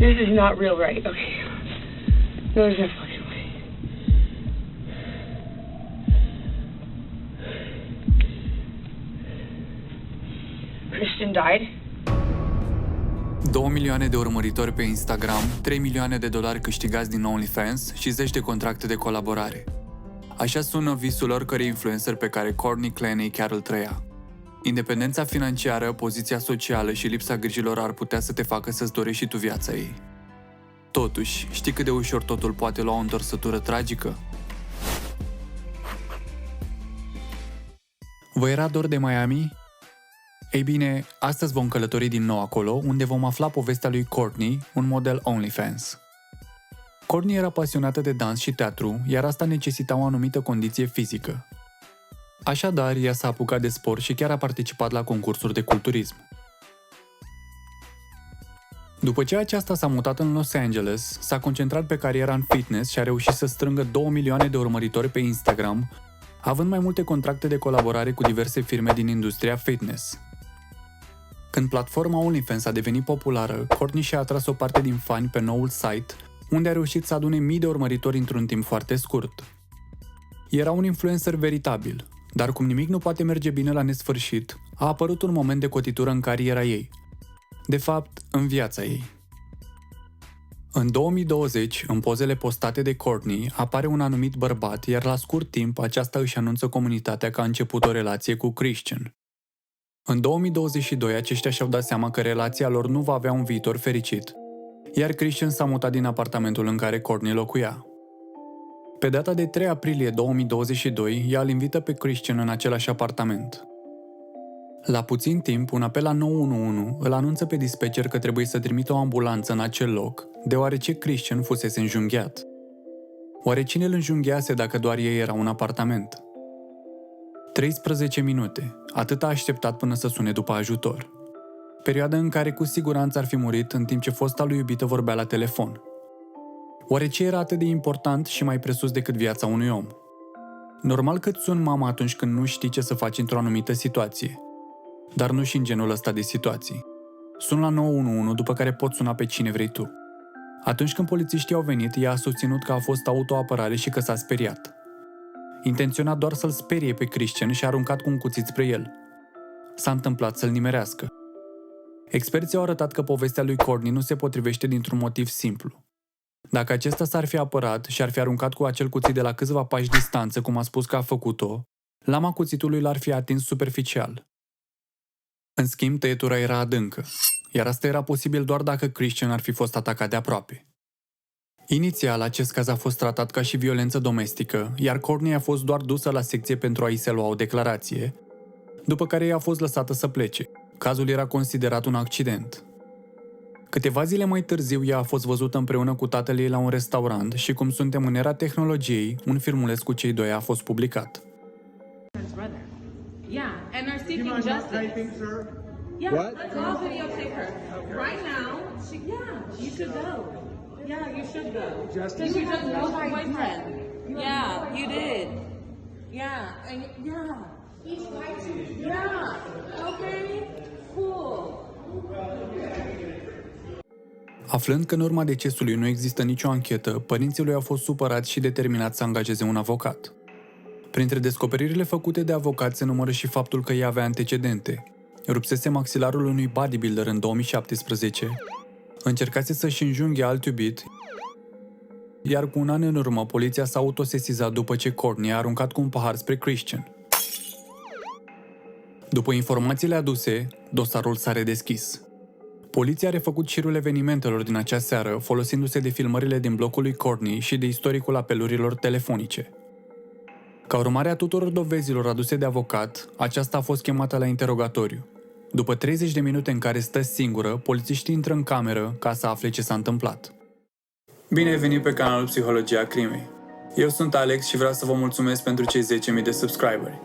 This is not real, right? Okay. No, there's no fucking way. Christian died? 2 milioane de urmăritori pe Instagram, 3 milioane de dolari câștigați din OnlyFans și 10 de contracte de colaborare. Așa sună visul oricărui influencer pe care Courtney Clenney chiar îl trăia. Independența financiară, poziția socială și lipsa grijilor ar putea să te facă să-ți dorești și tu viața ei. Totuși, știi cât de ușor totul poate lua o întorsătură tragică? Vă era dor de Miami? Ei bine, astăzi vom călători din nou acolo, unde vom afla povestea lui Courtney, un model OnlyFans. Courtney era pasionată de dans și teatru, iar asta necesita o anumită condiție fizică. Așadar, ea s-a apucat de sport și chiar a participat la concursuri de culturism. După ce aceasta s-a mutat în Los Angeles, s-a concentrat pe cariera în fitness și a reușit să strângă 2 milioane de urmăritori pe Instagram, având mai multe contracte de colaborare cu diverse firme din industria fitness. Când platforma OnlyFans a devenit populară, Courtney și-a atras o parte din fani pe noul site, unde a reușit să adune mii de urmăritori într-un timp foarte scurt. Era un influencer veritabil, dar cum nimic nu poate merge bine la nesfârșit, a apărut un moment de cotitură în cariera ei. De fapt, în viața ei. În 2020, în pozele postate de Courtney, apare un anumit bărbat, iar la scurt timp aceasta își anunță comunitatea că a început o relație cu Christian. În 2022, aceștia și-au dat seama că relația lor nu va avea un viitor fericit, iar Christian s-a mutat din apartamentul în care Courtney locuia. Pe data de 3 aprilie 2022, ea îl invită pe Christian în același apartament. La puțin timp, un apel la 911 îl anunță pe dispatcher că trebuie să trimită o ambulanță în acel loc, deoarece Christian fusese înjunghiat. Oare cine îl înjunghiase dacă doar ei erau în apartament? 13 minute, atât a așteptat până să sune după ajutor. Perioada în care cu siguranță ar fi murit în timp ce fosta lui iubită vorbea la telefon. Oare ce era atât de important și mai presus decât viața unui om? Normal că îți suni mama atunci când nu știi ce să faci într-o anumită situație. Dar nu și în genul ăsta de situații. Sun la 911, după care poți suna pe cine vrei tu. Atunci când polițiștii au venit, ea a susținut că a fost autoapărare și că s-a speriat. Intenționa doar să-l sperie pe Christian și a aruncat cu un cuțit spre el. S-a întâmplat să-l nimerească. Experții au arătat că povestea lui Courtney nu se potrivește dintr-un motiv simplu. Dacă acesta s-ar fi apărat și ar fi aruncat cu acel cuțit de la câțiva pași distanță, cum a spus că a făcut-o, lama cuțitului l-ar fi atins superficial. În schimb, tăietura era adâncă, iar asta era posibil doar dacă Christian ar fi fost atacat de aproape. Inițial, acest caz a fost tratat ca și violență domestică, iar Courtney a fost doar dusă la secție pentru a-i se lua o declarație, după care ea a fost lăsată să plece. Cazul era considerat un accident. Câteva zile mai târziu, ea a fost văzută împreună cu tatăl ei la un restaurant și, cum suntem în era tehnologiei, un filmuleț cu cei doi a fost publicat. Yeah, and they're seeking justice. Typing, sir? Yeah, What? let's all videotape her. Right now, you should go. Yeah, you should go. Justice? You just killed her boyfriend. Yeah, you did. Yeah, and yeah. He's fighting. Yeah, okay, cool. Aflând că în urma decesului nu există nicio anchetă, părinții lui au fost supărați și determinați să angajeze un avocat. Printre descoperirile făcute de avocat se numără și faptul că ea avea antecedente. Rupsese maxilarul unui bodybuilder în 2017, încercase să-și înjunghe alt iubit, iar cu un an în urmă poliția s-a autosesizat după ce Courtney a aruncat cu un pahar spre Christian. După informațiile aduse, dosarul s-a redeschis. Poliția a refăcut șirul evenimentelor din acea seară, folosindu-se de filmările din blocul lui Courtney și de istoricul apelurilor telefonice. Ca urmare a tuturor dovezilor aduse de avocat, aceasta a fost chemată la interogatoriu. După 30 de minute în care stă singură, polițiștii intră în cameră ca să afle ce s-a întâmplat. Bine ai venit pe canalul Psihologia Crimei. Eu sunt Alex și vreau să vă mulțumesc pentru cei 10.000 de subscriberi.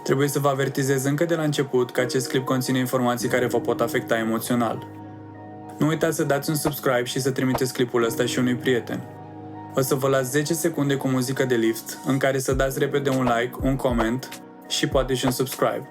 Trebuie să vă avertizez încă de la început că acest clip conține informații care vă pot afecta emoțional. Nu uitați să dați un subscribe și să trimiteți clipul ăsta și unui prieten. O să vă las 10 secunde cu muzică de lift, în care să dați repede un like, un coment și poate și un subscribe.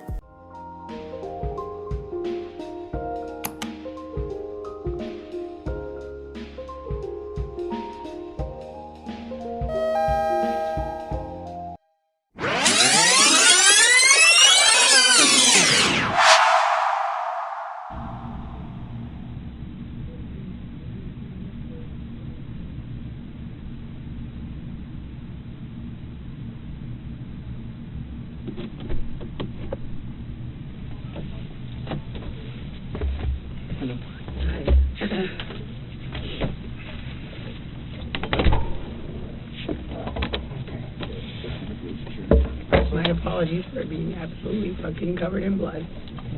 apologies for being absolutely fucking covered in blood.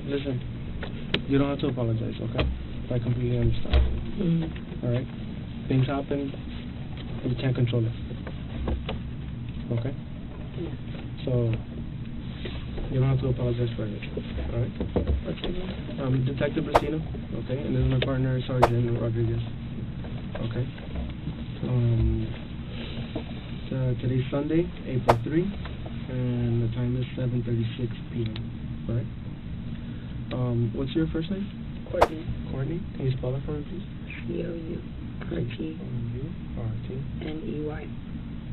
Listen, you don't have to apologize, okay? I completely understand. All right? Things happen, you can't control it. Okay? So, you don't have to apologize for it. All right? What's your name? Detective Brasino, okay? And this is my partner, Sergeant Rodriguez. Okay? Today's Sunday, April 3, and the time is 7:36 p.m. All right? What's your first name? Courtney. Courtney. Can you spell it for me, please? C-O-U-R-T-N-E-Y.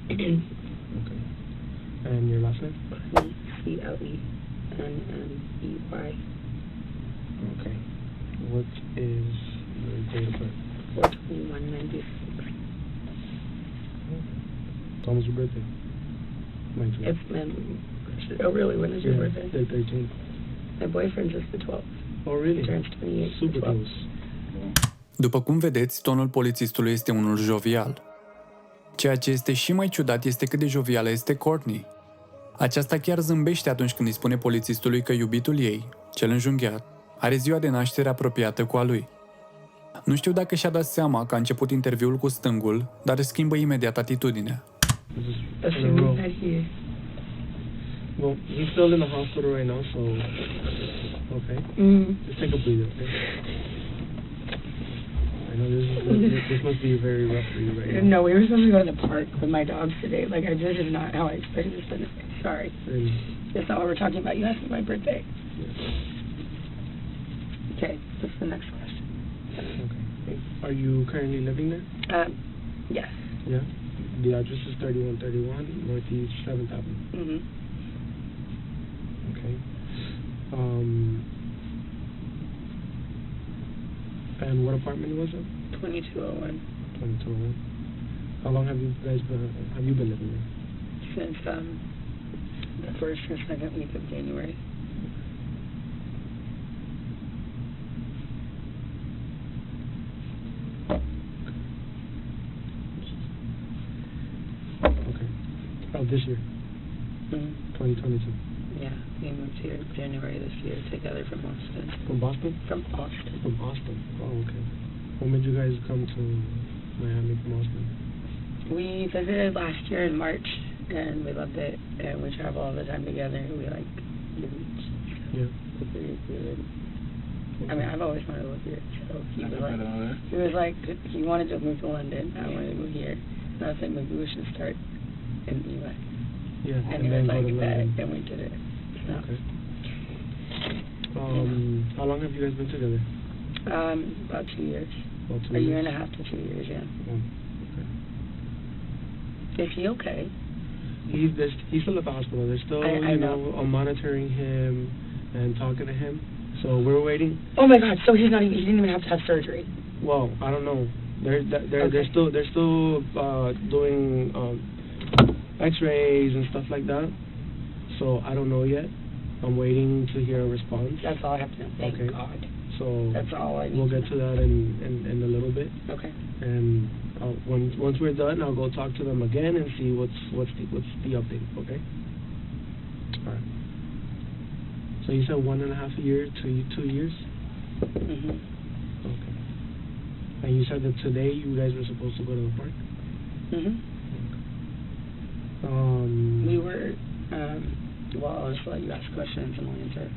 Okay. And your last name? C-L-E-N-N-E-Y. Okay. What is your date of birth? 4/21/96. When was your birthday? 19. It's oh really? When is your birthday? The 13th. My boyfriend's just the 12th. Oh, really? He turns 28. Super close. După cum vedeți, tonul polițistului este unul jovial. Ceea ce este și mai ciudat este cât de jovială este Courtney. Aceasta chiar zâmbește atunci când îi spune polițistului că iubitul ei, cel înjunghiat, are ziua de naștere apropiată cu a lui. Nu știu dacă și-a dat seama că a început interviul cu stângul, dar schimbă imediat atitudinea. Assuming that he... Well, he's still in the hospital right now, so... Okay. Just take a breather, okay? I know this must be very rough for you right now. No, we were supposed to go to the park with my dogs today. Like, this is not how I expected this to be. Sorry. Really? That's not what we're talking about. You asked me my birthday. Yeah. Okay, what's the next question? Okay. Are you currently living there? Yes. Yeah? The address is 3131 Northeast 7th Avenue. Okay. And what apartment was it? 2201. 2201. How long have you been living there? Since the first or second week of January. Okay. Oh, this year. 2022. Yeah, we moved here January this year together from Boston. From Boston? From Austin. From Austin. Oh, okay. What made you guys come to Miami from Austin? We visited last year in March, and we loved it, and we travel all the time together. We like the beach. Yeah. I mean, I've always wanted to live here, so he was like, he wanted to move to London, I wanted to move here, and I was like, maybe we should start in the U.S. Yeah, and he was like, that, and we did it. So. Okay. How long have you guys been together? About 2 years. About 2 A years? year and a half to 2 years, yeah. Oh, okay. Is he okay? He's still at the hospital. They're still, I you know, monitoring him and talking to him. So we're waiting. Oh my God! So he didn't even have to have surgery. Well, I don't know. They're still doing X-rays and stuff like that. So I don't know yet. I'm waiting to hear a response. That's all I have to know. Thank God. So that's all I need. We'll get to that in a little bit. Okay. And once we're done, I'll go talk to them again and see what's the update. Okay. All right. So you said 1.5 years to 2 years. Okay. And you said that today you guys were supposed to go to the park. Okay. We were. Well, I'll just let you ask questions and I'll answer.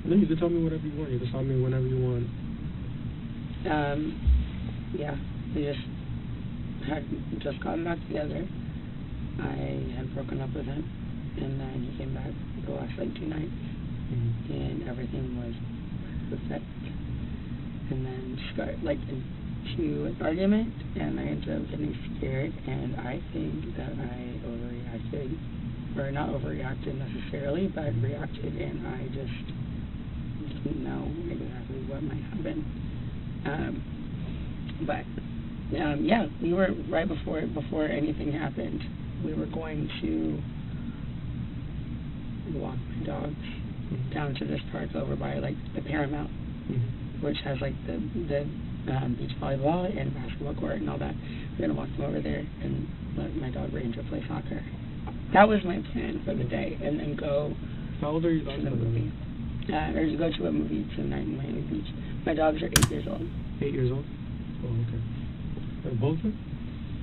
No, you can tell me whatever you want. You can tell me whenever you want. Yeah, we had just gotten back together. I had broken up with him, and then he came back the last 2 nights, and everything was perfect. And then just got into an argument, and I ended up getting scared, and I think that I overreacted. Or not overreacted necessarily, but reacted, and I just didn't know exactly what might happen. Yeah, we were right before anything happened. We were going to walk my dogs down to this park over by the Paramount, which has the beach volleyball and basketball court and all that. We're gonna walk them over there and let my dog Ranger play soccer. That was my plan for the day, and then go How old are your to dogs? the movie. Or to go to a movie tonight in Miami Beach. My dogs are 8 years old. 8 years old? Oh, okay. Both of them?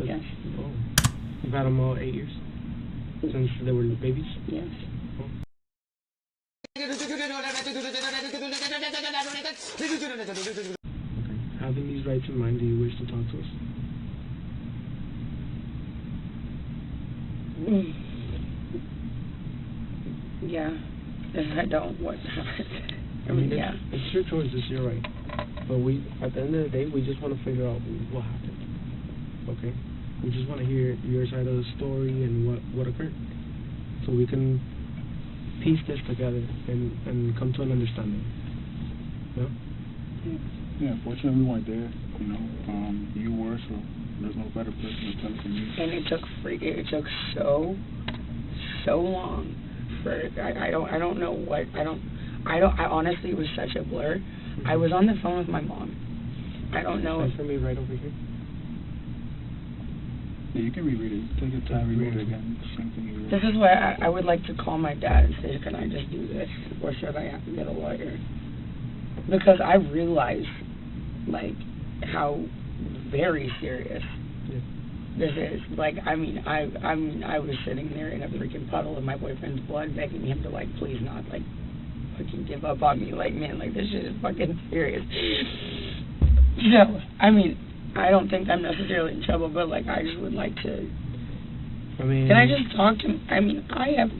Yes. Oh. You've had them all 8 years? Since they were babies? Yes. Oh. Okay. Having these rights in mind, do you wish to talk to us? Yeah. If I don't, what happens? I mean, it's your choice, it's your right. But at the end of the day, we just want to figure out what happened. Okay? We just want to hear your side of the story and what occurred. So we can piece this together and come to an understanding. Yeah? Yeah, fortunately we weren't there, you know. You were, so there's no better person to tell it than you. And it took so long for I don't know what I honestly, it was such a blur. I was on the phone with my mom. I don't know if for me right over here. Yeah, you can reread it. Take your time, reread it again. Same thing you read. This is why I would like to call my dad and say, can I just do this, or should I have to get a lawyer? Because I realized, like, how very serious this is. Like, I mean, I was sitting there in a freaking puddle of my boyfriend's blood, begging him to, like, please not, like, fucking give up on me. Like, man, like, this shit is fucking serious. So, I mean, I don't think I'm necessarily in trouble, but, like, I just would like to. I mean, can I just talk to him? I mean, I have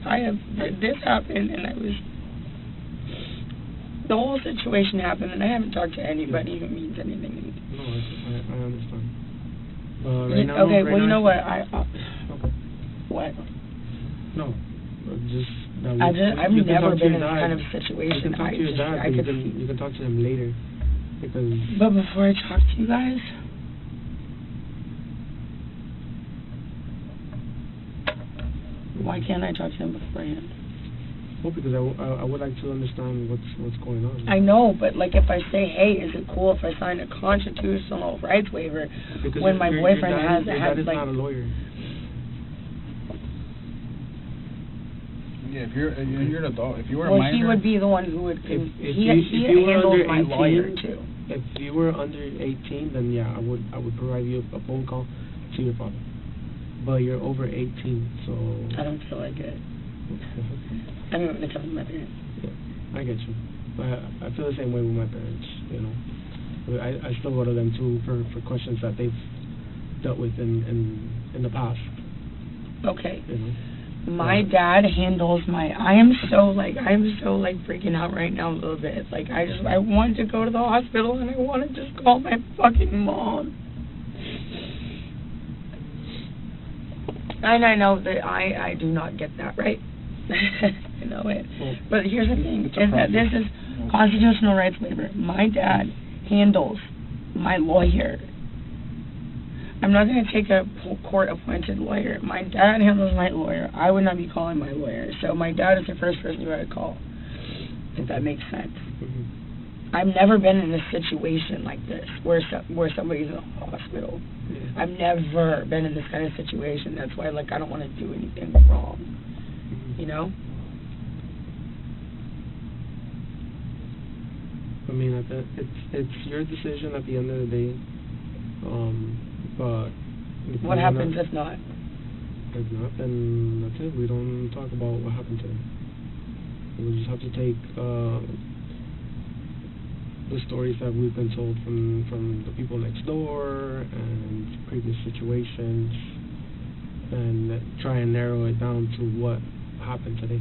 this happened, and I was. The whole situation happened, and I haven't talked to anybody who means anything. No, I understand. Right now, okay, right well, now, you know what? Okay. What? No, just. I've never been in this kind of situation. You can talk to your dad. You can talk to him later, because. But before I talk to you guys. Why can't I talk to him beforehand? Well, because I would like to understand what's going on. I know, but like if I say, hey, is it cool if I sign a constitutional rights waiver because when my boyfriend your dad is like not a lawyer. Yeah, if you're an adult, if you were a well, minor, he would be the one who would. If he you were handles under my 18, lawyer too. If you were under 18, then yeah, I would provide you a phone call to your father. But you're over 18, so. I don't feel like it. I mean, when it comes to my parents. Yeah, I get you. I feel the same way with my parents, you know. I still go to them too for questions that they've dealt with in the past. Okay. You know? My dad handles my. I am so freaking out right now a little bit. Like I wanted to go to the hospital and I want to just call my fucking mom. And I know that I do not get that right. I know it. But here's the thing, is that this is constitutional rights waiver. My dad handles my lawyer. I'm not going to take a court-appointed lawyer. My dad handles my lawyer. I would not be calling my lawyer. So my dad is the first person you ought to call, if that makes sense. Mm-hmm. I've never been in a situation like this, where somebody's in a hospital. Yeah. I've never been in this kind of situation. That's why, like, I don't want to do anything wrong. You know? I mean, it's your decision at the end of the day. But what happens if not? If not, then that's it. We don't talk about what happened to him. We just have to take the stories that we've been told from the people next door and previous situations, and try and narrow it down to what happened today.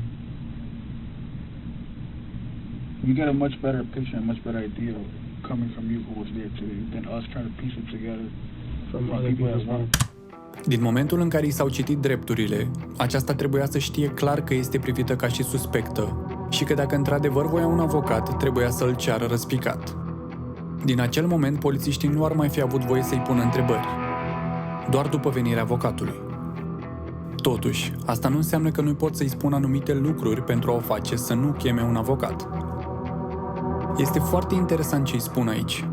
You get a much better picture, a much better idea coming from you who was there today than us trying to piece it together from other people as well. Din momentul în care i s-au citit drepturile, aceasta trebuia să știe clar că este privită ca și suspectă și că dacă într-adevăr voia un avocat, trebuia să îl ceară răspicat. Din acel moment, polițiștii nu ar mai fi avut voie să-i pună întrebări, doar după venirea avocatului. Totuși, asta nu înseamnă că nu pot să-i spun anumite lucruri pentru a o face să nu cheme un avocat. Este foarte interesant ce îi spun aici.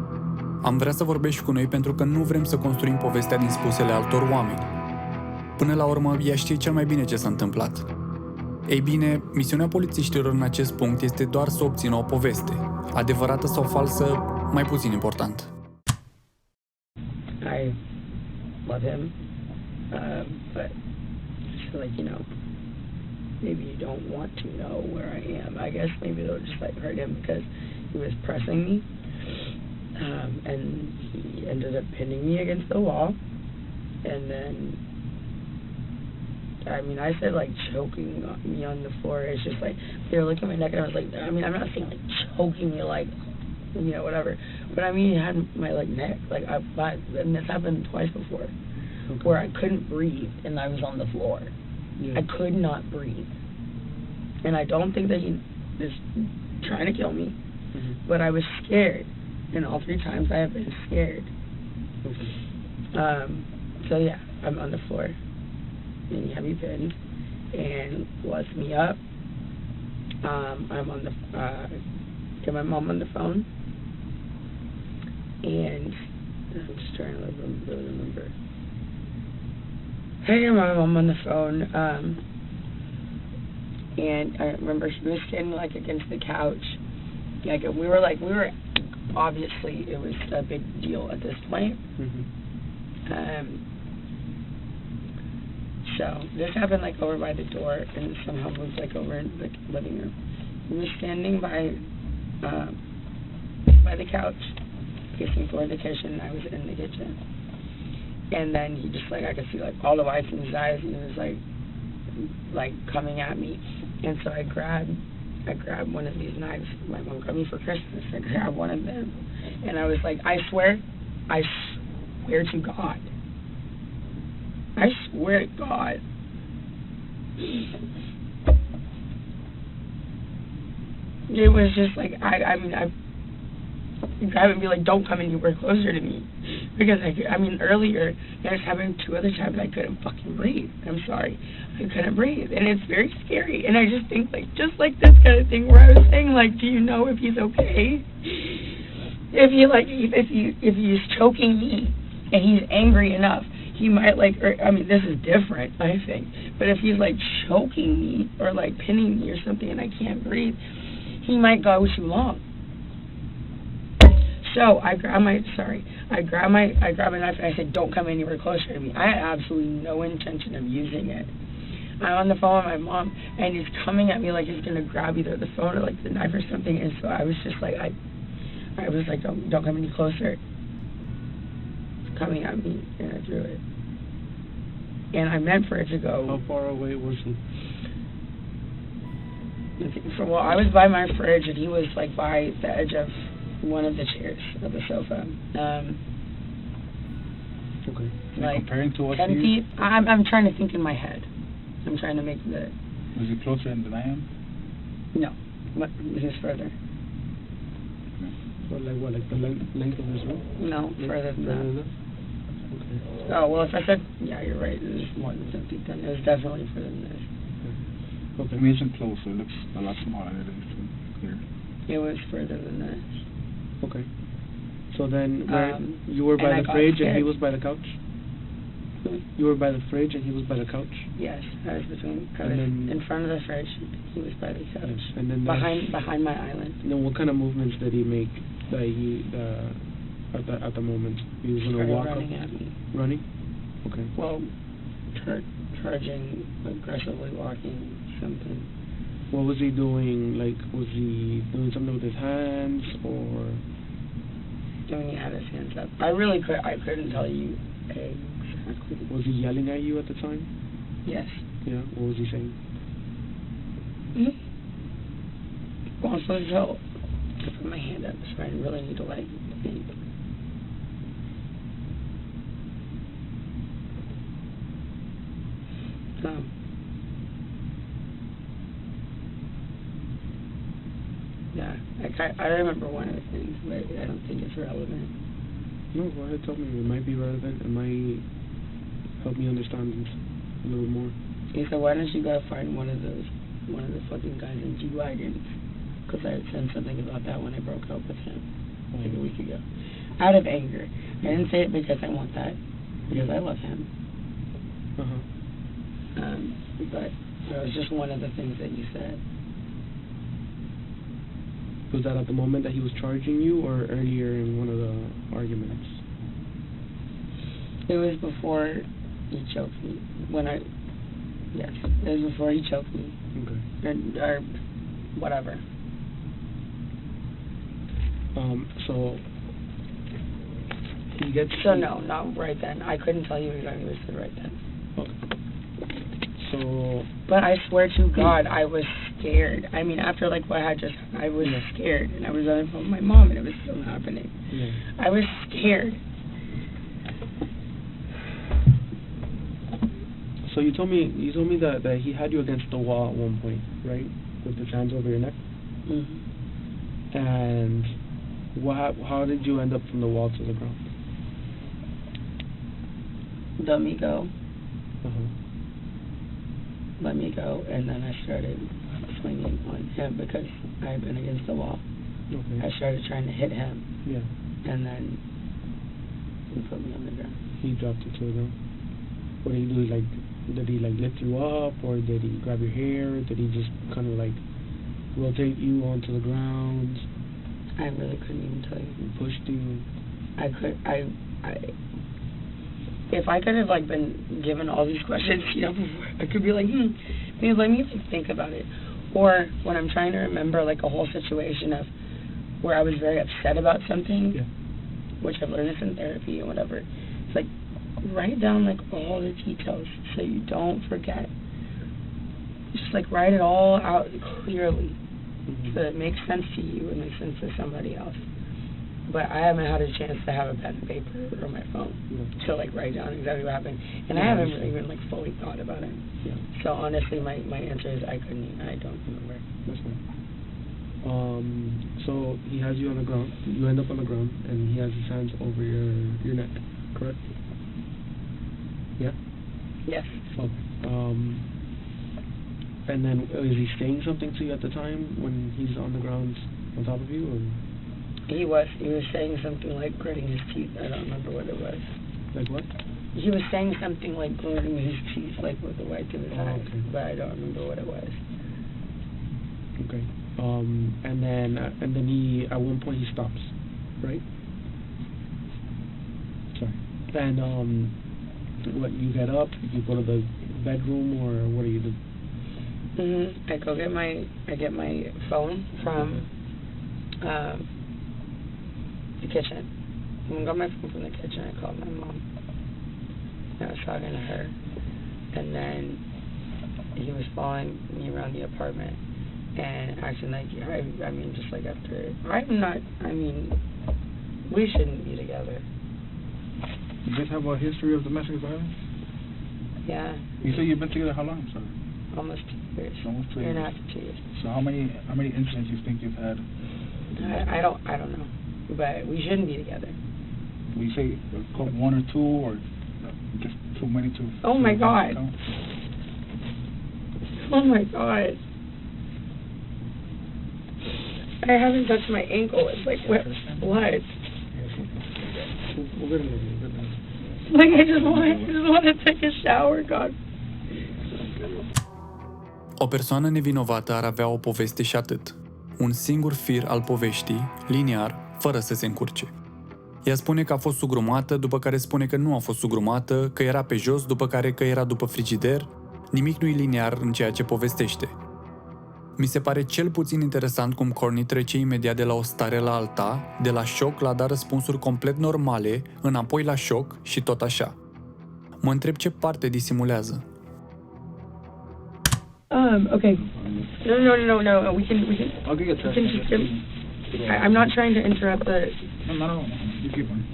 Am vrea să vorbești cu noi pentru că nu vrem să construim povestea din spusele altor oameni. Până la urmă, ea știe cel mai bine ce s-a întâmplat. Ei bine, misiunea polițiștilor în acest punct este doar să obțină o poveste. Adevărată sau falsă, mai puțin important. I love him, but just like, you know, maybe you don't want to know where I am. I guess maybe they'll just like hurt him because he was pressing me, and he ended up pinning me against the wall, and then, I mean, I said like choking me on the floor. It's just like they were looking at my neck, and I was like, I mean, I'm not saying like choking me like, you know, whatever, but I mean, he had my like neck, like and this happened twice before, where I couldn't breathe and I was on the floor. I could not breathe, and I don't think that he is trying to kill me, but I was scared, and all 3 times I have been scared. So yeah, I'm on the floor, and he had me pinned, and lets me up. I'm on the get my mom on the phone, and I'm just trying to really remember. I got my mom on the phone, and I remember she was standing like against the couch. Like we were obviously, it was a big deal at this point. So this happened like over by the door, and somehow moved like over in the living room. He was standing by the couch, facing toward the kitchen, and I was in the kitchen. And then he just like, I could see like all the whites in his eyes, and he was like coming at me. And so I grabbed one of these knives my mom got me for Christmas. I grabbed one of them, and I was like, I swear to God, I swear to God, it was just like, I mean, I grab and be like, don't come anywhere closer to me, because I mean, earlier, this happened 2 other times, I couldn't fucking breathe. I'm sorry, I couldn't breathe, and it's very scary. And I just think like, just like this kind of thing where I was saying like, do you know if he's okay? If he's choking me and he's angry enough, he might like, or, I mean, this is different, I think, but if he's like choking me or like pinning me or something and I can't breathe, he might go too long. So I grab my knife and I said, don't come anywhere closer to me. I had absolutely no intention of using it. I'm on the phone with my mom, and he's coming at me like he's gonna grab either the phone or like the knife or something, and so I was just like, I was like, don't come any closer. Coming at me, and I drew it. And I meant for it to go. How far away was he? Well, I was by my fridge, and he was like by the edge of one of the chairs of the sofa. Okay. Like comparing to what 10 feet. I'm trying to think in my head. I'm trying to make the. Was he closer than I am? No, but he was further. Well, like what? Like the length of his room? No, further than that. Okay. Oh well, if I said yeah, you're right. It was more than 10 feet. Then it was definitely further than this. Okay. I mean, it isn't closer. It looks a lot smaller than it is clear. It was further than this. Okay. So then, you were by the fridge and he was by the couch? You were by the fridge and he was by the couch? Yes, I was in front of the fridge. He was by the couch. Yes. And then behind my island. And then what kind of movements did he make that he at the moment? He was gonna walk running up? At me. Running? Okay. Well, charging, aggressively walking, something. What was he doing? Like, was he doing something with his hands or? I mean, he had his hands up. I couldn't tell you exactly. Was he yelling at you at the time? Yes. Yeah. What was he saying? Well, I'm supposed to put my hand up, so I really need to like think. Yeah, I remember one of the things, but I don't think it's relevant. No, go ahead, tell me. It might be relevant. It might help me understand it a little more. He said, why don't you go find one of the fucking guys in G-Wagons? Because I had said something about that when I broke up with him like a week ago. Out of anger. I didn't say it because I want that, because I love him. Uh-huh. But That was just one of the things that you said. Was that at the moment that he was charging you, or earlier in one of the arguments? It was before he choked me. Yes, it was before he choked me. Okay. Or whatever. So he gets. So no, not right then. I couldn't tell you exactly what he said right then. Okay. So. But I swear to God, I was scared. I mean, after like what I just, I was scared, and I was on the phone with my mom, and it was still happening. Yeah. I was scared. So you told me that he had you against the wall at one point, right? With his hands over your neck. Mm-hmm. And how did you end up from the wall to the ground? Let me go. Uh-huh. Let me go, and then I started swinging on him because I had been against the wall. Okay. I started trying to hit him. Yeah. And then he put me on the ground. He dropped you to the ground. What did he do? Did he lift you up, or did he grab your hair? Did he just kind of rotate you onto the ground? I really couldn't even tell you. He pushed you. If I could have been given all these questions, before, I could be like, maybe let me think about it. Or when I'm trying to remember a whole situation of where I was very upset about something, which I've learned this in therapy and whatever. It's write down all the details so you don't forget. Just write it all out clearly, so that it makes sense to you and makes sense to somebody else. But I haven't had a chance to have a pen and paper or my phone to write down exactly what happened, and I haven't really even fully thought about it. Yeah. So honestly, my answer is I don't remember. That's fine. So he has you on the ground. You end up on the ground, and he has his hands over your neck, correct? Yeah. Yes. Okay. And then is he saying something to you at the time when he's on the ground on top of you, or? He was saying something gritting his teeth. I don't remember what it was. Like what? He was saying something gritting his teeth, with the whites of his eyes, okay. but I don't remember what it was. Okay. And then he at one point he stops, right? Sorry. And what, you get up, you go to the bedroom, or what do you do? I get my phone from the kitchen. When I got my phone from the kitchen, I called my mom. I was talking to her, and then he was following me around the apartment and acting we shouldn't be together. You guys have a history of domestic violence? Yeah. You say you've been together how long, sir? Almost 2 years. Almost 2 year years. and a half to 2 years. So how many incidents you think you've had? I don't know, but we shouldn't be together. We say 1 or 2, or just too many to. Oh my God. Oh my God. I haven't touched my ankle. It's wet blood. We're good enough. I just want to take a shower, God. O persoană nevinovată ar avea o poveste și atât. Un singur fir al poveștii, liniar, fără să se încurce. Ea spune că a fost sugrumată, după care spune că nu a fost sugrumată, că era pe jos, după care că era după frigider. Nimic nu e liniar în ceea ce povestește. Mi se pare cel puțin interesant cum Courtney trece imediat de la o stare la alta, de la șoc la a da răspunsuri complet normale, înapoi la șoc și tot așa. Mă întreb ce parte disimulează. Okay. No. We can. I'll get your I'm not trying to interrupt the. No. You keep on.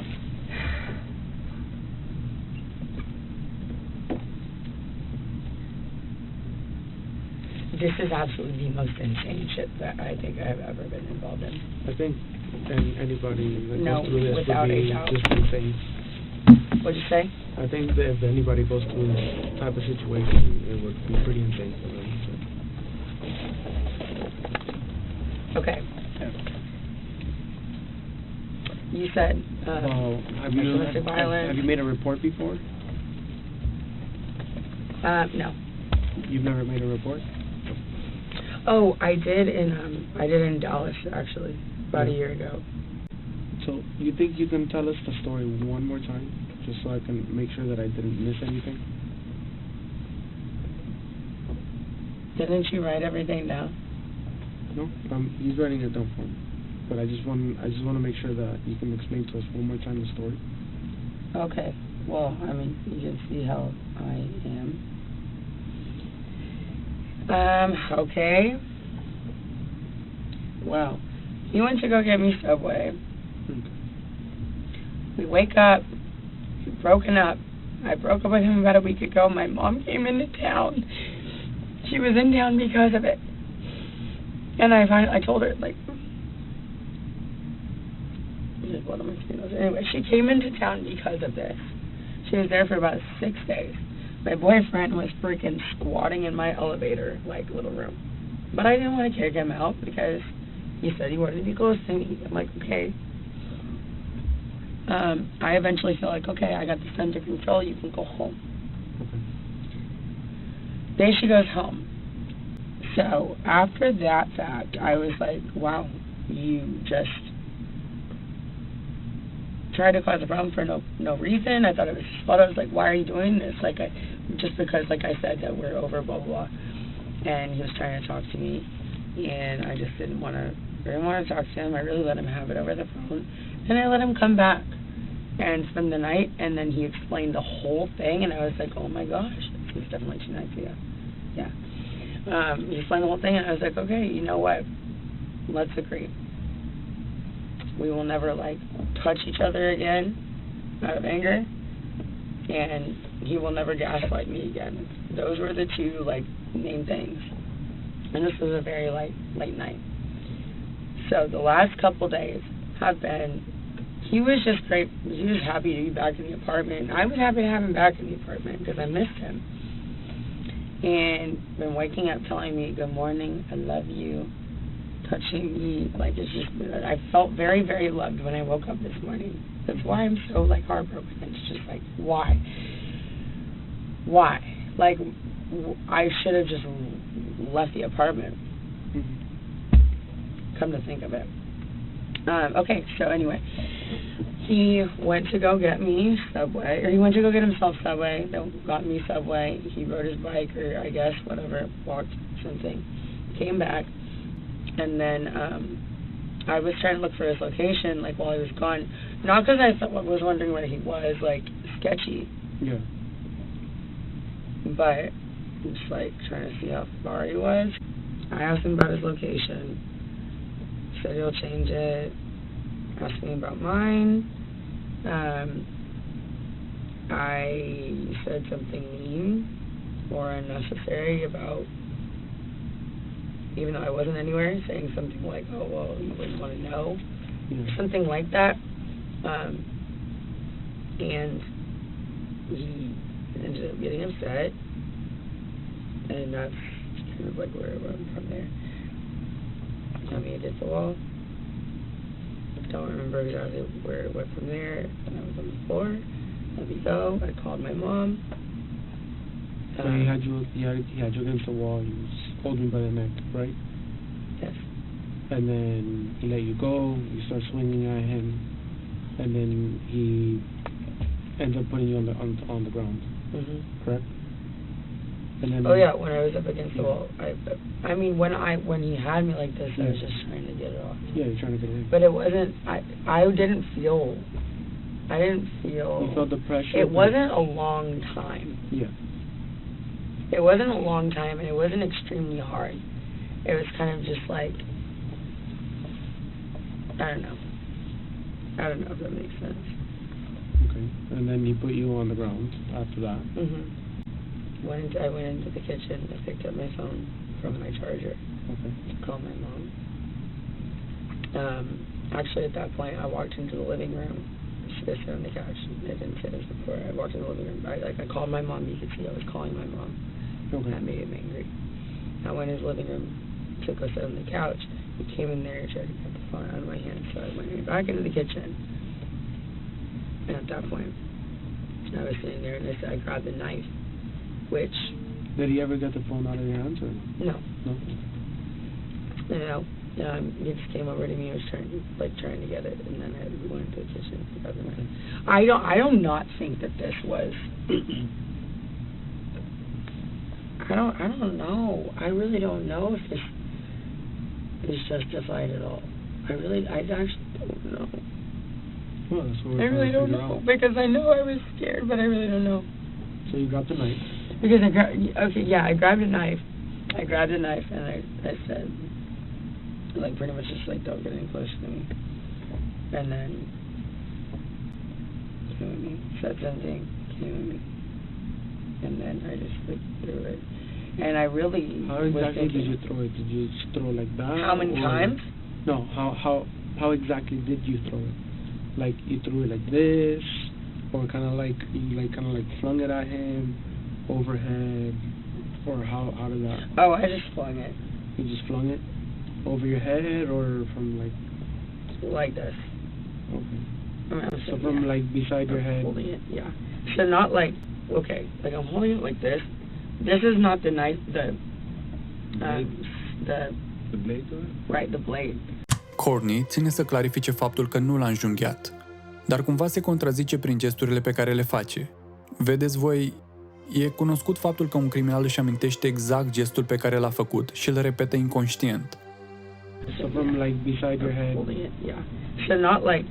This is absolutely the most insane shit that I think I've ever been involved in. I think anybody that goes through this without would be a doubt. just insane. What'd you say? I think that if anybody goes through this type of situation, it would be pretty insane for them. So. Okay. You said Have you made a report before? No. You've never made a report? Oh, I did in Dallas actually about a year ago. So you think you can tell us the story one more time, just so I can make sure that I didn't miss anything? Didn't you write everything down? No, he's writing it down for me. But I just want to make sure that you can explain to us one more time the story. Okay. Well, I mean, you can see how I am. Okay. Well, he went to go get me Subway. We wake up. We've broken up. I broke up with him about a week ago. My mom came into town. She was in town because of it. And I told her, like, what am I saying? Anyway, she came into town because of this. She was there for about 6 days. My boyfriend was freaking squatting in my elevator, like, little room. But I didn't want to kick him out because he said he wanted to be close to me. I'm like, okay. I eventually feel like, okay, I got this under control. You can go home. Then she goes home. So after that fact, I was like, wow, you just tried to cause a problem for no reason. I thought it was his fault. I was like, why are you doing this? Like, just because, like I said, that we're over, blah, blah, blah. And he was trying to talk to me, and I just didn't want to talk to him. I really let him have it over the phone, and I let him come back and spend the night, and then he explained the whole thing, and I was like, oh my gosh, it's definitely 2 nights ago. Yeah. He explained the whole thing, and I was like, okay, you know what? Let's agree. We will never, like, touch each other again out of anger, and he will never gaslight me again. Those were the 2, like, main things. And this was a very late night. So the last couple days have been, he was just great. He was happy to be back in the apartment. I was happy to have him back in the apartment because I missed him. And been waking up telling me, good morning, I love you, touching me. Like, it's just, I felt very, very loved when I woke up this morning. That's why I'm so, like, heartbroken. It's just like, why? Why? Like, I should have just left the apartment. Come to think of it. Okay, so anyway, he went to go get me Subway, or he went to go get himself Subway, then got me Subway. He rode his bike, or I guess, whatever, walked something, came back, and then I was trying to look for his location, like, while he was gone. Not because I was wondering where he was, like, sketchy. Yeah. But just, like, trying to see how far he was. I asked him about his location. Said he'll change it. Asked me about mine. I said something mean or unnecessary about, even though I wasn't anywhere, saying something like, oh, well, you wouldn't want to know. Something like that. And he ended up getting upset. And that's kind of like where I went from there. I mean, it hit the wall. Don't remember exactly where it went from there. And I was on the floor. Let me go. I called my mom. So he had you against the wall. He was holding you by the neck, right? Yes. And then he let you go. You start swinging at him, and then he ends up putting you on the ground. Correct. And then yeah, when I was up against the wall, I mean, when he had me like this, I was just trying to get it off. Yeah, you're trying to get it. But it wasn't. I didn't feel. You felt the pressure. It wasn't a long time. Yeah. It wasn't a long time, and it wasn't extremely hard. It was kind of just like, I don't know if that makes sense. Okay. And then he put you on the ground after that. I went into the kitchen. I picked up my phone from my charger. Okay. Called my mom. Actually, at that point, I walked into the living room. She was sitting on the couch. I didn't say this before. I walked in the living room. I called my mom. You could see I was calling my mom. Okay. That made him angry. I went in his living room, took us on the couch. He came in there and tried to get the phone out of my hand. So I went back into the kitchen. And at that point, I was sitting there, and I grabbed the knife, which Did he ever get the phone out of your hands or? No. No. No. He just came over to me and was trying to get it, and then I went into the kitchen. I don't not think that this was. I don't know. I really don't know if this is justified at all. I actually don't know. Well, that's what I really don't know out. because I know I was scared, but I really don't know. So you grabbed the knife. Because I grabbed a knife. I grabbed a knife and I said, like, pretty much just like, don't get any closer to me. And then came with me, said something, came with me, and then I just like threw it. And I really. How exactly did you throw it? Did you just throw like that? How many times? No. How exactly did you throw it? Like you threw it like this, or kind of like you flung it at him, overhead, or how did that? Oh, I just flung it. You just flung it over your head, or from like this. Okay. So from like beside your head. Holding it, yeah. So not like like I'm holding it like this. This is not the knife. The blade to it? Right, the blade. Courtney ține să clarifice faptul că nu l-a înjunghiat, dar cumva se contrazice prin gesturile pe care le face. Vedeți voi, e cunoscut faptul că un criminal își amintește exact gestul pe care l-a făcut și îl repetă inconștient. So from like beside your head. Holding it, yeah. So not like.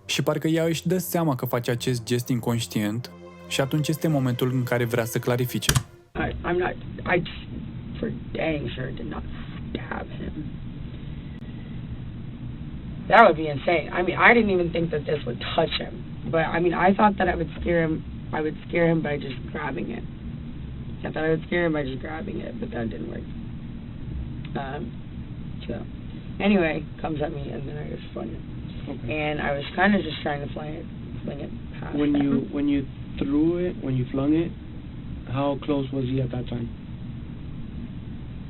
Și parcă ea își dă seama că face acest gest inconștient și atunci este momentul în care vrea să clarifice. I for dang sure did not stab him. That would be insane. I mean, I didn't even think that this would touch him. But I mean, I thought that I would scare him by just grabbing it. I thought I would scare him by just grabbing it, but that didn't work. So anyway, comes at me and then I just flung it. Okay. And I was kind of just trying to fling it past when him. you threw it, when you flung it, how close was he at that time?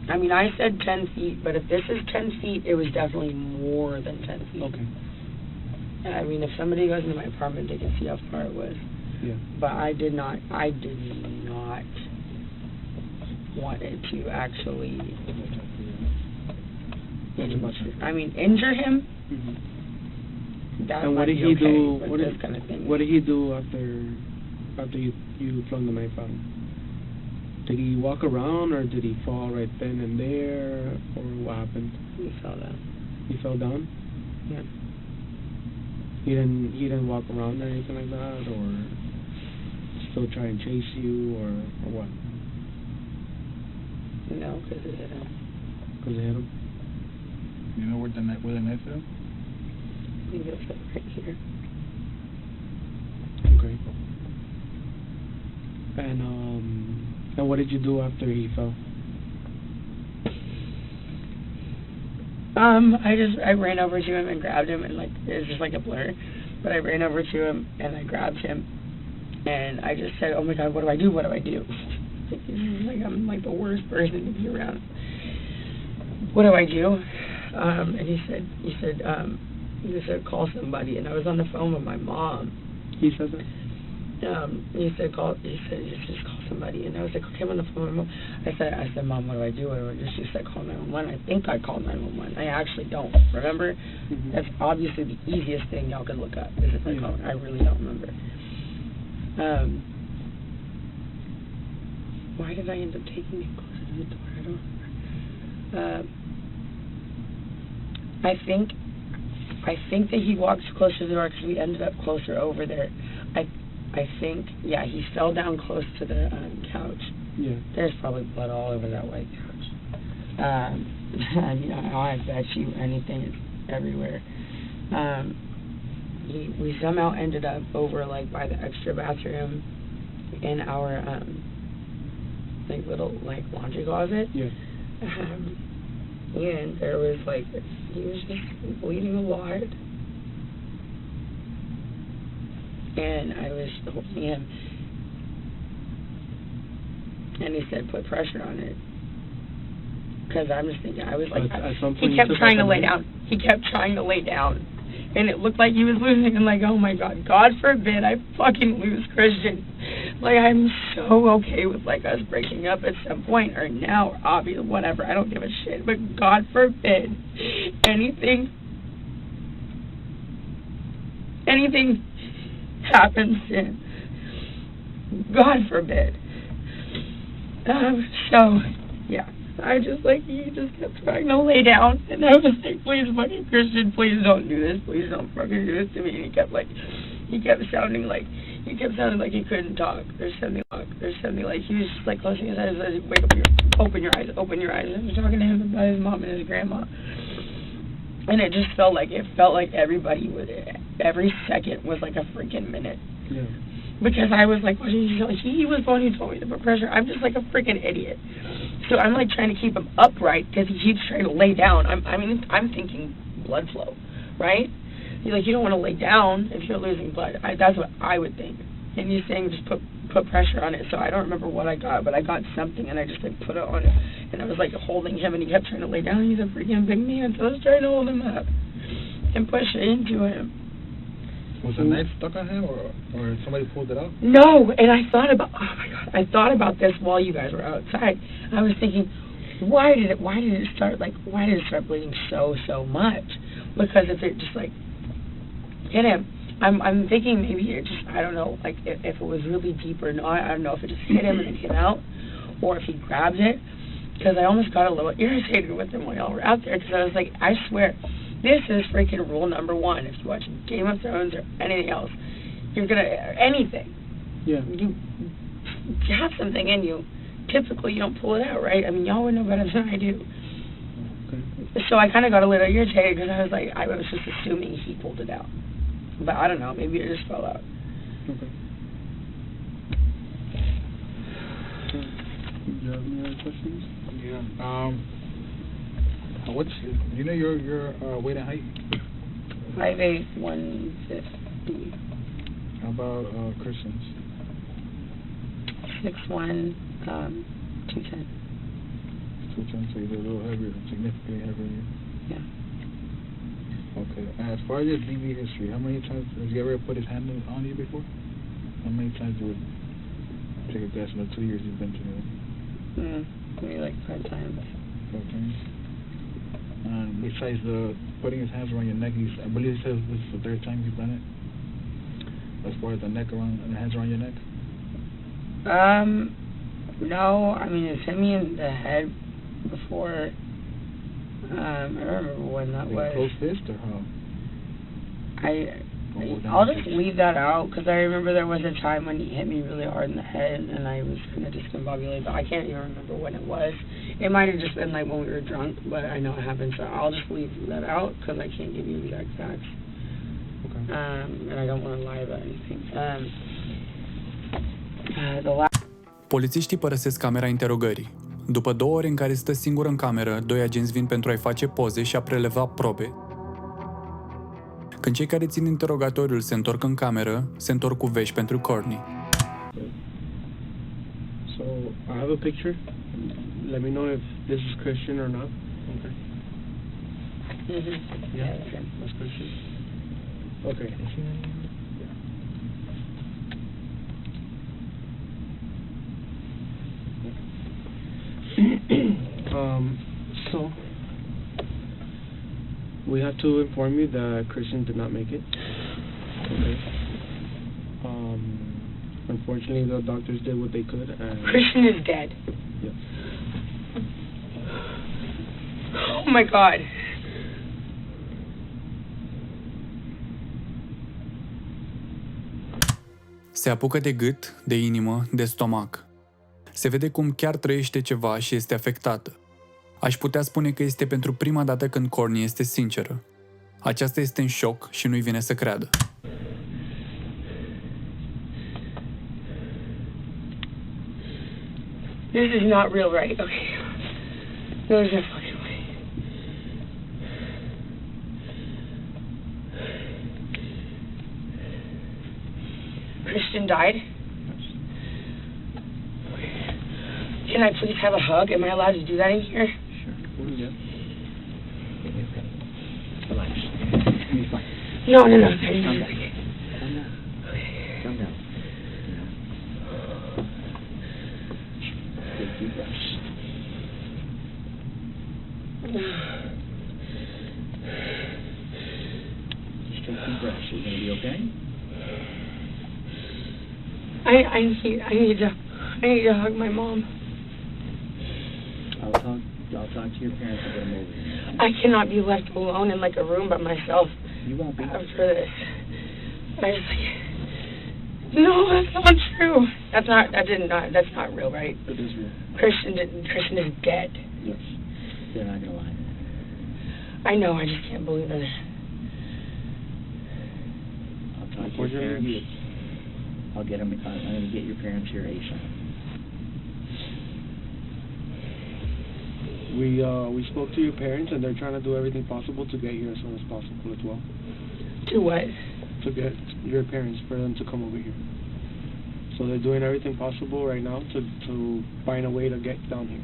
I mean, I said 10 feet, but if this is 10 feet, it was definitely more than 10 feet. Okay. I mean, if somebody goes into my apartment, they can see how far it was. Yeah. But I did not want it to actually injure him. Mm-hmm. That and what did he do? What did he do after you flung the knife at him? Did he walk around, or did he fall right then and there, or what happened? He fell down. He fell down? Yeah. He didn't walk around or anything like that, or still try and chase you, or what? No, because it hit him. Because it hit him? You know where the knife is? I think it's like right here. Okay. And what did you do after he fell? I ran over to him and grabbed him, and like it was just like a blur, but I ran over to him and I grabbed him, and I just said, "Oh my God, what do I do? What do I do?" Like I'm like the worst person to be around. What do I do? And he said, call somebody, and I was on the phone with my mom. He said that? He said, just call somebody, and I was like, okay, I'm on the phone with my mom. I said, Mom, what do I do? She said, call 911. I think I called 911. I actually don't remember. Mm-hmm. That's obviously the easiest thing y'all can look up. Is if I called. I really don't remember. Why did I end up taking it closer to the door? I don't remember. I think that he walked closer to the door because we ended up closer over there. I think, yeah, he fell down close to the couch. Yeah. There's probably blood all over that white couch. I mean, I bet you anything is everywhere. We somehow ended up over like by the extra bathroom in our like little like laundry closet. Yeah. And there was like, he was just bleeding a lot. And I was holding him. And he said, put pressure on it. Because I'm just thinking, I was like, he kept trying to lay down. He kept trying to lay down. And it looked like he was losing. And like, oh my God, God forbid I fucking lose Christian. Like, I'm so okay with, like, us breaking up at some point, or now, or obviously, whatever. I don't give a shit. But God forbid anything happens in. God forbid. So, yeah. I just, like, he just kept trying to lay down, and I was like, please, fucking Christian, please don't do this, please don't fucking do this to me, and he kept sounding like he couldn't talk, there's something like, he was just, like, closing his eyes, like, wake up, open your eyes, and I was talking to him about his mom and his grandma, and it just felt like everybody was, every second was like a freaking minute. Yeah. Because I was like, he was the one who told me to put pressure. I'm just like a freaking idiot. So I'm like trying to keep him upright because he keeps trying to lay down. I'm thinking blood flow, right? He's like, you don't want to lay down if you're losing blood. That's what I would think. And he's saying just put pressure on it. So I don't remember what I got, but I got something and I just like put it on it. And I was like holding him and he kept trying to lay down. He's a freaking big man, so I was trying to hold him up and push it into him. Was the knife stuck on him, or somebody pulled it out? No, and I thought about this while you guys were outside. I was thinking, why did it start bleeding so much? Because if it just like hit him, I'm thinking maybe it just, I don't know, like if it was really deep or not. I don't know if it just hit him and it came out, or if he grabbed it. Because I almost got a little irritated with him when y'all were out there. Because I was like, I swear. This is freaking rule number one. If you watch Game of Thrones or anything else, you're gonna anything. Yeah. You have something in you. Typically, you don't pull it out, right? I mean, y'all would know better than I do. Okay. So I kind of got a little irritated because I was like, I was just assuming he pulled it out, but I don't know. Maybe it just fell out. Okay. Do you have any other questions? Yeah. What's your weight and height? 5'8", 150. How about Christians? 6'1", 210. 210, so you're a little heavier, significantly heavier. Yeah. Okay. And as far as your DV history, how many times has he ever put his hand on you before? How many times you would take a guess in the 2 years you've been together? Maybe like 5 times. 5 times. And besides putting his hands around your neck, I believe he says this is the 3rd time he's done it. As far as the hands around your neck. No, I mean it's hit me in the head before. I don't remember when that was. Close fist or how? I'll just leave that out because I remember there was a time when he hit me really hard in the head and I was kind of discombobulated, but I can't even remember when it was. It might have just been like when we were drunk, but I know it happened, so I'll just leave that out because I can't give you exact facts. Okay. And I don't want to lie about anything. Polițiștii părăsesc camera interogării. După 2 ore în care stă singur în cameră, 2 agenți vin pentru a-i face poze și a preleva probe. Când cei care țin interogatoriul se întorc în cameră, se întorc cu vești pentru Courtney. So, I have a picture. Let me know if this is Christian or not. Okay. Yeah, that's Christian. Okay. So we have to inform you that Christian did not make it. Okay. Unfortunately, the doctors did what they could. And Christian is dead. Yes. Oh my God. Se apucă de gât, de inimă, de stomac. Se vede cum chiar trăiește ceva și este afectată. Aș putea spune că este pentru prima dată când Courtney este sinceră. Aceasta este în șoc și nu-i vine să creadă. This is not real, right? Okay. There's no fucking way. Christian died? Can I please have a hug? Am I allowed to do that in here? Sure. Yeah. Relax. You're fine. No. Calm down. Calm down. deep breaths. You're going to be okay? I need to hug my mom. I'll talk to your parents and get them over here. I cannot be left alone in like a room by myself. You won't be. After this. I was like, no, that's not true. That's not real, right? It is real. Christian is dead. Yes. They're not going to lie. I know, I just can't believe it. I'll talk to your parents. I'll get them. I'm going to get your parents here ASAP. We spoke to your parents, and they're trying to do everything possible to get here as soon as possible as well. To what? To get your parents, for them to come over here. So they're doing everything possible right now to find a way to get down here.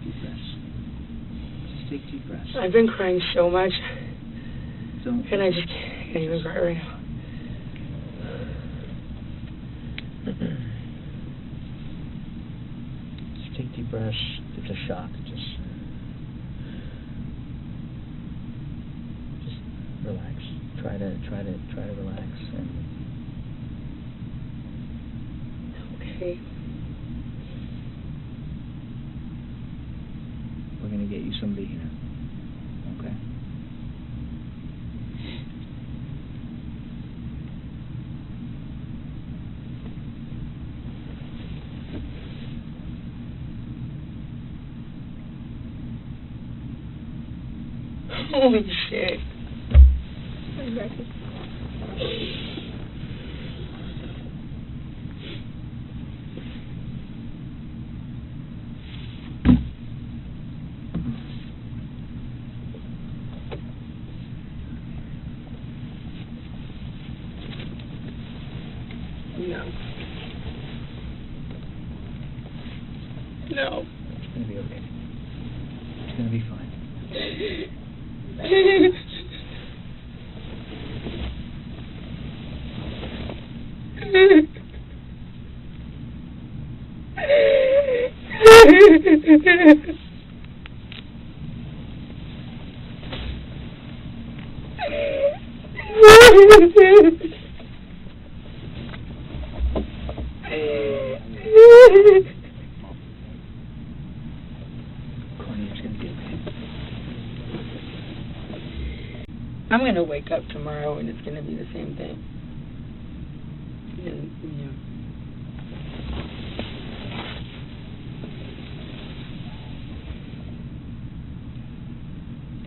Deep breaths. Just take deep breaths. I've been crying so much, Don't. and I just can't even cry right now. Just take deep breaths. It's a shock. Just relax. Try to relax. And Okay. we're gonna get you somebody here. Okay. Holy shit. No. No. It's gonna be okay. It's gonna be fine. Courtney, it's gonna be okay. I'm gonna wake up tomorrow and it's gonna be the same thing. And, yeah.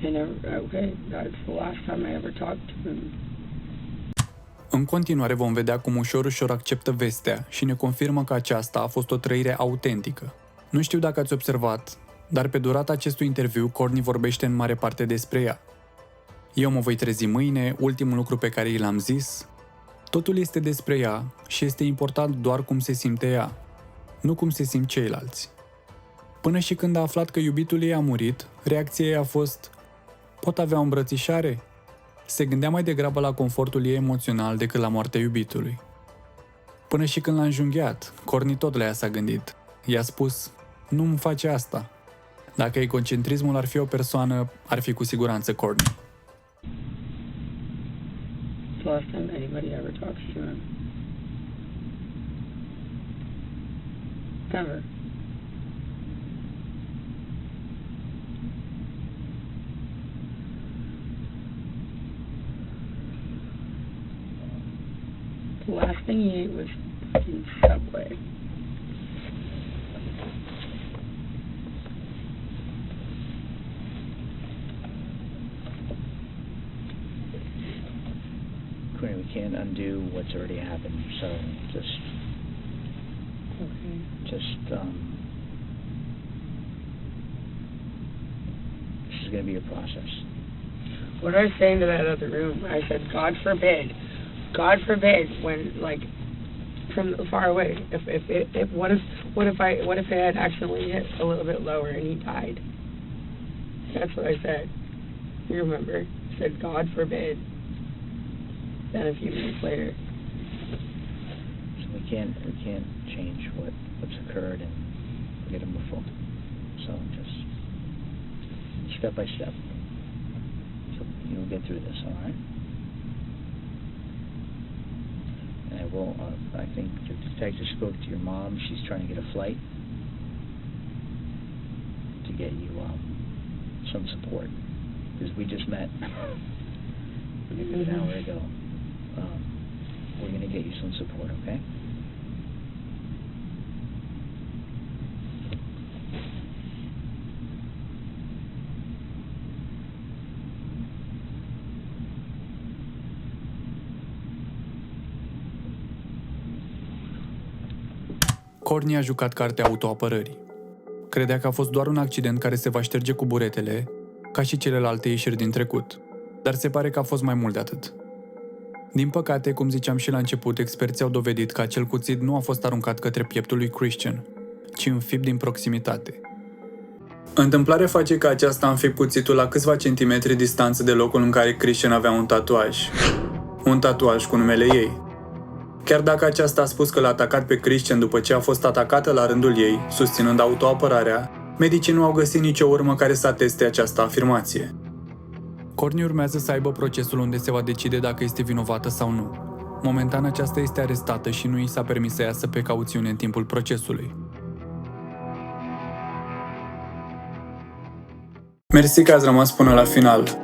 And okay, that's the last time I ever talked to him. În continuare vom vedea cum ușor acceptă vestea și ne confirmă că aceasta a fost o trăire autentică. Nu știu dacă ați observat, dar pe durata acestui interviu Courtney vorbește în mare parte despre ea. Eu mă voi trezi mâine, ultimul lucru pe care i l-am zis. Totul este despre ea și este important doar cum se simte ea, nu cum se simt ceilalți. Până și când a aflat că iubitul ei a murit, reacția ei a fost: pot avea o îmbrățișare? Se gândea mai degrabă la confortul ei emoțional decât la moartea iubitului. Până și când l-a înjunghiat, Courtney tot la ea s-a gândit. I-a spus: nu-mi face asta. Dacă egocentrismul ar fi o persoană, ar fi cu siguranță Courtney. It's the last time anybody ever talks to him. Ever. The last thing he ate was fucking Subway. Courtney, we can't undo what's already happened, so just this is going to be a process. What I was saying to that other room, I said, God forbid, when like from far away, what if I had accidentally hit a little bit lower and he died? That's what I said. You remember? said, God forbid. Then a few minutes later. So we can't change what's occurred and get them before. So just step by step. So you'll get through this, all right? And I think the detective spoke to your mom. She's trying to get a flight to get you some support. Because we just met maybe an hour ago. We're going to get you some support, okay? Courtney a jucat cartea autoapărării. Credea că a fost doar un accident care se va șterge cu buretele, ca și celelalte ieșiri din trecut. Dar se pare că a fost mai mult de atât. Din păcate, cum ziceam și la început, experții au dovedit că acel cuțit nu a fost aruncat către pieptul lui Christian, ci înfipt din proximitate. Întâmplarea face că aceasta a înfipt cuțitul la câțiva centimetri distanță de locul în care Christian avea un tatuaj. Un tatuaj cu numele ei. Chiar dacă aceasta a spus că l-a atacat pe Christian după ce a fost atacată la rândul ei, susținând autoapărarea, medicii nu au găsit nicio urmă care să ateste această afirmație. Courtney urmează să aibă procesul unde se va decide dacă este vinovată sau nu. Momentan aceasta este arestată și nu i s-a permis să iasă pe cauțiune în timpul procesului. Mersi că ați rămas până la final.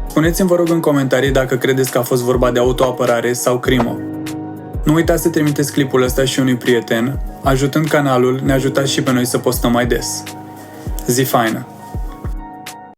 Spuneți-mi vă rog în comentarii dacă credeți că a fost vorba de autoapărare sau crimă. Nu uitați să trimiteți clipul ăsta și unui prieten. Ajutând canalul, ne ajutați și pe noi să postăm mai des. Zi faină!